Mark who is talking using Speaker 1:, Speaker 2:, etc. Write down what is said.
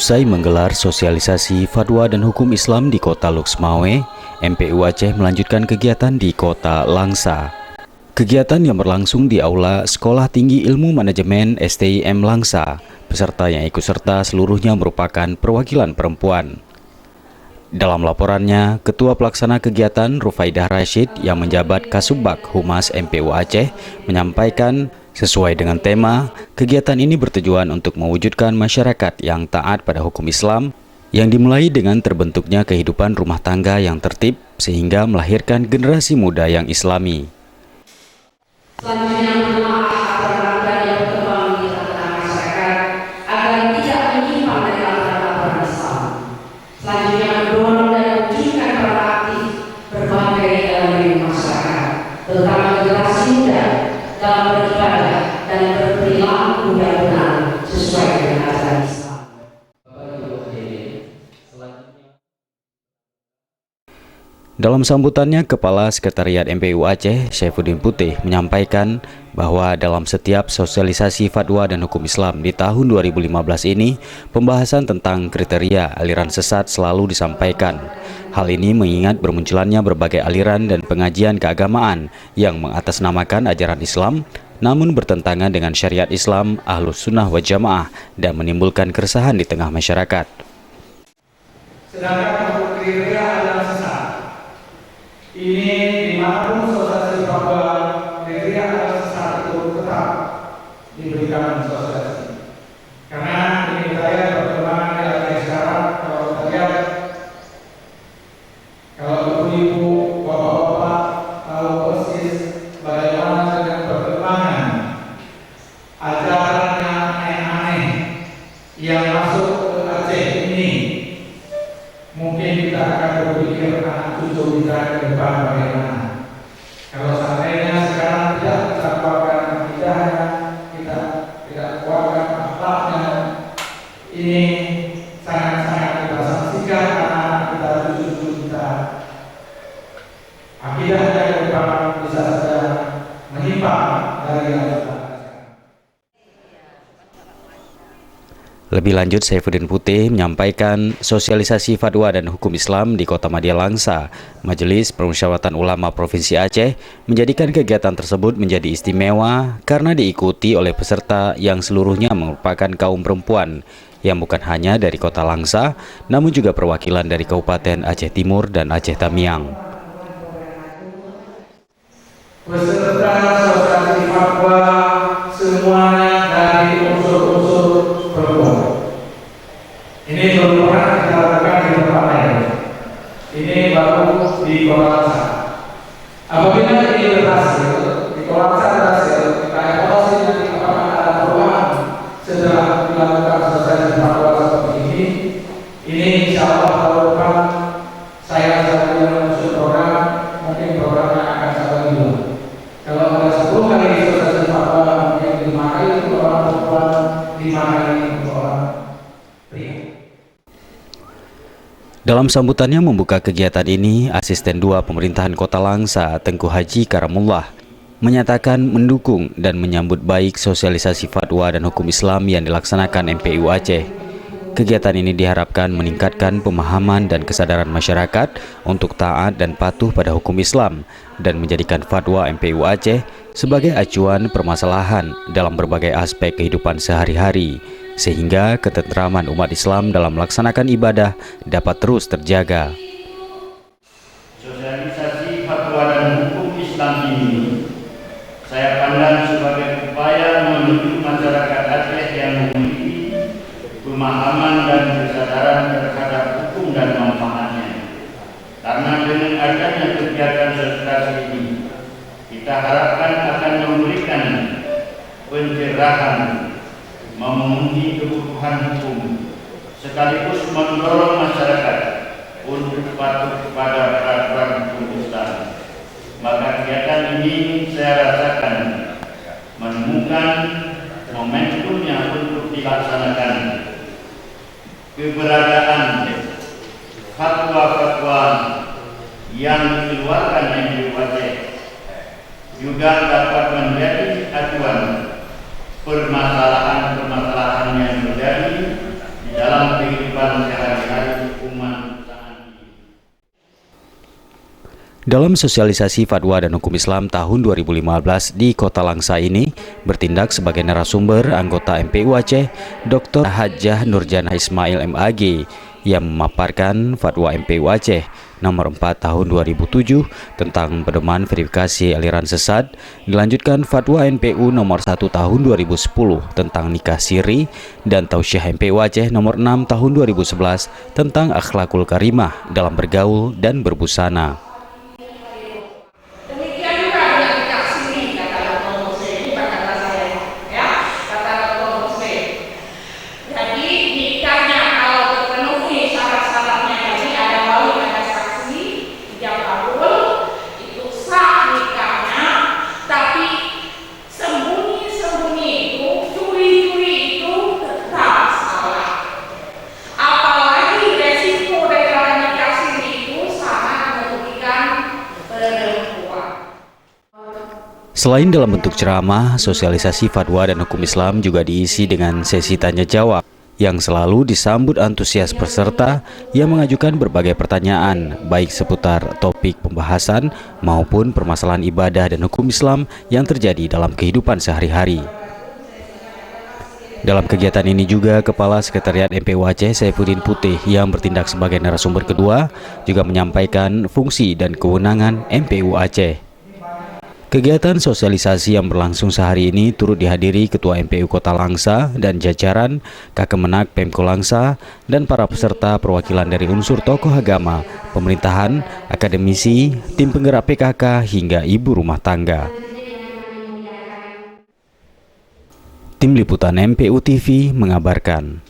Speaker 1: Usai menggelar sosialisasi fatwa dan hukum Islam di Kota Luxmawe, MPU Aceh melanjutkan kegiatan di Kota Langsa. Kegiatan yang berlangsung di Aula Sekolah Tinggi Ilmu Manajemen STIM Langsa. Peserta yang ikut serta seluruhnya merupakan perwakilan perempuan. Dalam laporannya, Ketua Pelaksana Kegiatan Rufaidah Rashid yang menjabat Kasubag Humas MPU Aceh menyampaikan sesuai dengan tema, kegiatan ini bertujuan untuk mewujudkan masyarakat yang taat pada hukum Islam yang dimulai dengan terbentuknya kehidupan rumah tangga yang tertib sehingga melahirkan generasi muda yang Islami.
Speaker 2: Selanjutnya menelaah aturan-aturan yang berkembang di tengah-tengah masyarakat agar tidak menyimpang dari aturan-aturan Islam. Selanjutnya mendorong dan mewujudkan peran aktif berbagai elemen masyarakat, terutama generasi muda dalam beribadah dan berperilaku yang benar sesuai dengan ajaran Islam.
Speaker 1: Dalam sambutannya, Kepala Sekretariat MPU Aceh, Saifuddin Putih, menyampaikan bahwa dalam setiap sosialisasi fatwa dan hukum Islam di tahun 2015 ini, pembahasan tentang kriteria aliran sesat selalu disampaikan. Hal ini mengingat bermunculannya berbagai aliran dan pengajian keagamaan yang mengatasnamakan ajaran Islam, namun bertentangan dengan syariat Islam, Ahlus Sunnah wa Jamaah, dan menimbulkan keresahan di tengah masyarakat.
Speaker 3: Sedangkan untuk kriteria aliran sesat, ini dimanapun sosialisasi fatwa, kriteria aliran sesat itu tetap diberikan sosialisasi. Karena ini saya perkembangan yang ada sekarang, kalau kita lihat, kalau ibu-ibu, bapak-bapak tahu persis bagaimana dengan perkembangan ajaran yang aneh-aneh yang masuk ke Aceh ini, mungkin kita akan berpikir anak cucu kita ke depan bagaimana. Kalau seandainya sekarang tidak kita kuatkan akidahnya, kita tidak kuatkan akhlaknya, ini sangat-sangat kita saksikan anak kita, cucu-cucu kita. Akidahnya ke depan bisa saja menyimpang dari ajaran.
Speaker 1: Lebih lanjut, Saifuddin Putih menyampaikan sosialisasi fatwa dan hukum Islam di Kota Madia Langsa. Majelis Permusyawaratan Ulama Provinsi Aceh menjadikan kegiatan tersebut menjadi istimewa karena diikuti oleh peserta yang seluruhnya merupakan kaum perempuan yang bukan hanya dari Kota Langsa, namun juga perwakilan dari Kabupaten Aceh Timur dan Aceh Tamiang.
Speaker 3: Peserta sosialisasi fatwa semuanya dari unsur-unsur perempuan. Ini belum pernah kita lakukan di tempat lain. Ini baru di Kota Langsa. Apabila ini berhasil, di Kota Langsa berhasil, kita evaluasi nanti apakah ada perubahan setelah dilakukan sosialisasi fatwa seperti ini. Ini insya Allah tahun depan saya sebagai unsur program, mungkin programnya akan saya bagi dua. Kalau ada 10 kali sosialisasi fatwa, mungkin 5 kali untuk orang perempuan, 5 kali untuk orang pria.
Speaker 1: Dalam sambutannya membuka kegiatan ini, Asisten 2 Pemerintahan Kota Langsa, Tengku Haji Karamullah, menyatakan mendukung dan menyambut baik sosialisasi fatwa dan hukum Islam yang dilaksanakan MPU Aceh. Kegiatan ini diharapkan meningkatkan pemahaman dan kesadaran masyarakat untuk taat dan patuh pada hukum Islam dan menjadikan fatwa MPU Aceh sebagai acuan permasalahan dalam berbagai aspek kehidupan sehari-hari, sehingga ketentraman umat Islam dalam melaksanakan ibadah dapat terus terjaga.
Speaker 4: Sosialisasi fatwa dan hukum Islam ini saya pandang sebagai upaya menuju masyarakat Aceh yang memiliki pemahaman dan kesadaran terhadap hukum dan manfaatnya. Karena dengan adanya kegiatan sosialisasi ini, kita harapkan akan memberikan pencerahan, memenuhi kebutuhan hukum, sekaligus mendorong masyarakat untuk patuh kepada peraturan hukum Islam. Maka kegiatan ini saya rasakan menemukan momentumnya untuk dilaksanakan. Keberadaan fatwa-fatwa yang dikeluarkan MPU Aceh juga dapat menjadi acuan permasalahan-permasalahan yang terjadi di dalam kehidupan
Speaker 1: Dalam sosialisasi Fatwa dan Hukum Islam tahun 2015 di Kota Langsa ini, bertindak sebagai narasumber anggota MPU Aceh, Dr. Hajjah Nurjana Ismail MAG, yang memaparkan Fatwa MPU Aceh nomor 4 tahun 2007 tentang pedoman verifikasi aliran sesat, dilanjutkan Fatwa MPU nomor 1 tahun 2010 tentang nikah siri, dan Tausiah MPU Aceh nomor 6 tahun 2011 tentang akhlakul karimah dalam bergaul dan berbusana. Selain dalam bentuk ceramah, sosialisasi fatwa dan hukum Islam juga diisi dengan sesi tanya jawab yang selalu disambut antusias peserta yang mengajukan berbagai pertanyaan, baik seputar topik pembahasan maupun permasalahan ibadah dan hukum Islam yang terjadi dalam kehidupan sehari-hari. Dalam kegiatan ini juga Kepala Sekretariat MPU Aceh Saifuddin Putih yang bertindak sebagai narasumber kedua juga menyampaikan fungsi dan kewenangan MPU Aceh. Kegiatan sosialisasi yang berlangsung sehari ini turut dihadiri Ketua MPU Kota Langsa dan jajaran, Kakemenak Pemko Langsa, dan para peserta perwakilan dari unsur tokoh agama, pemerintahan, akademisi, tim penggerak PKK, hingga ibu rumah tangga. Tim Liputan MPU TV mengabarkan.